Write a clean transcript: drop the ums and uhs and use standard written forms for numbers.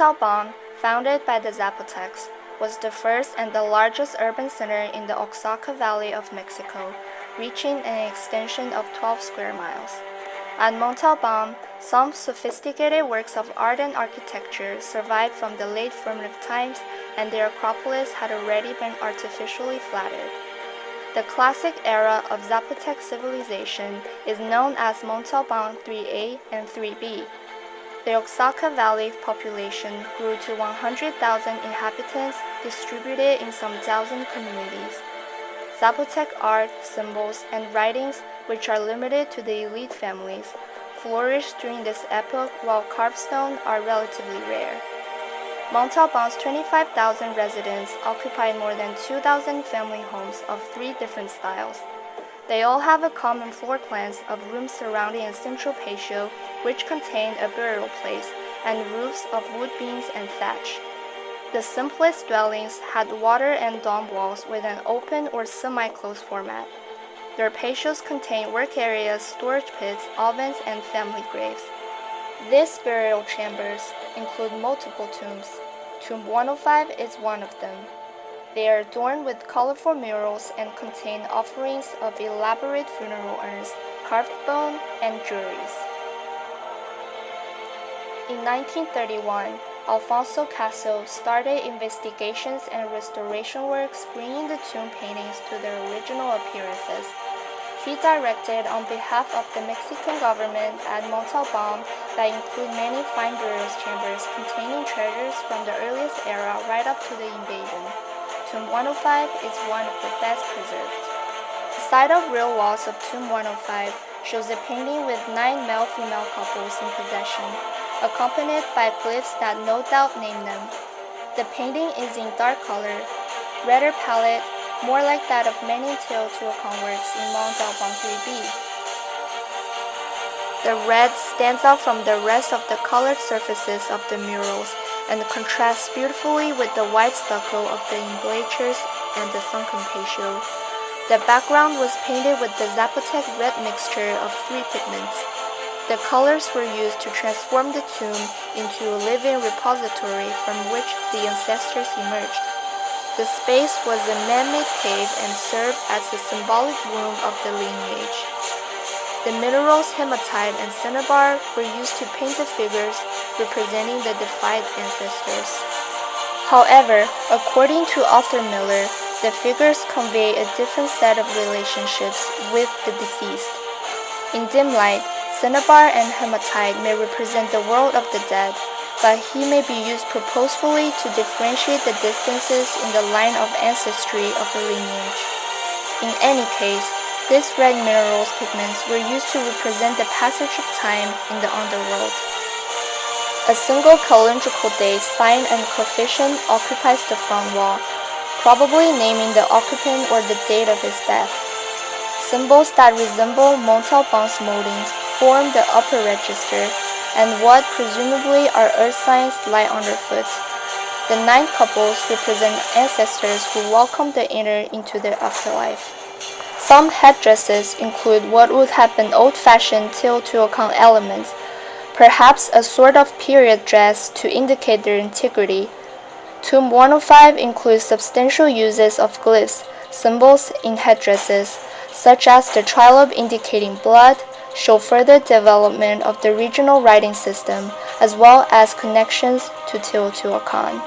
Alban, founded by the Zapotecs, was the first and the largest urban center in the Oaxaca Valley of Mexico, reaching an extension of 12 square miles. At Monte, some sophisticated works of art and architecture survived from the late primitive times, and the Acropolis had already been artificially flattered. The classic era of Zapotec civilization is known as Monte 3A and 3B. The Oaxaca Valley population grew to 100,000 inhabitants distributed in some dozen communities. Zapotec art, symbols, and writings, which are limited to the elite families, flourished during this epoch while carved stone are relatively rare. Monte's 25,000 residents occupy more than 2,000 family homes of 3 different styles. They all have a common floor plans of rooms surrounding a central patio, which contained a burial place, and roofs of wood beams and thatch. The simplest dwellings had water and dome walls with an open or semi-closed format. Their patios contained work areas, storage pits, ovens, and family graves. These burial chambers include multiple tombs. Tomb 105 is one of them. They are adorned with colorful murals and contain offerings of elaborate funeral urns, carved bone, and jewelries. In 1931, Alfonso Caso started investigations and restoration works, bringing the tomb paintings to their original appearances. He directed on behalf of the Mexican government at Monte that include many fine burial chambers containing treasures from the earliest era right up to the invasion. Tomb 105 is one of the best preserved. The side of real walls of Tomb 105 shows a painting with 9 male-female couples in possession, accompanied by glyphs that no doubt name them. The painting is in dark color, redder palette, more like that of many Teotihuacan works in Monte 3B. The red stands out from the rest of the colored surfaces of the murals and contrasts beautifully with the white stucco of the embrasures and the sunken patio. The background was painted with the Zapotec red mixture of 3 pigments. The colors were used to transform the tomb into a living repository from which the ancestors emerged. The space was a man-made cave and served as the symbolic womb of the lineage. The minerals hematite and cinnabar were used to paint the figures representing the defied ancestors. However, according to Arthur Miller, the figures convey a different set of relationships with the deceased. In dim light, cinnabar and hematite may represent the world of the dead, but he may be used purposefully to differentiate the distances in the line of ancestry of the lineage. In any case, these red minerals pigments were used to represent the passage of time in the underworld. A single calendrical day sign and coefficient occupies the front wall, probably naming the occupant or the date of his death. Symbols that resemble Montalban's moldings form the upper register, and what presumably are earth signs lie underfoot. The 9 couples represent ancestors who welcomed the inner into their afterlife. Some headdresses include what would have been old-fashioned Teotihuacan elements, perhaps a sort of period dress to indicate their integrity. Tomb 105 includes substantial uses of glyphs, symbols in headdresses, such as the trilobe indicating blood, show further development of the regional writing system, as well as connections to Teotihuacan.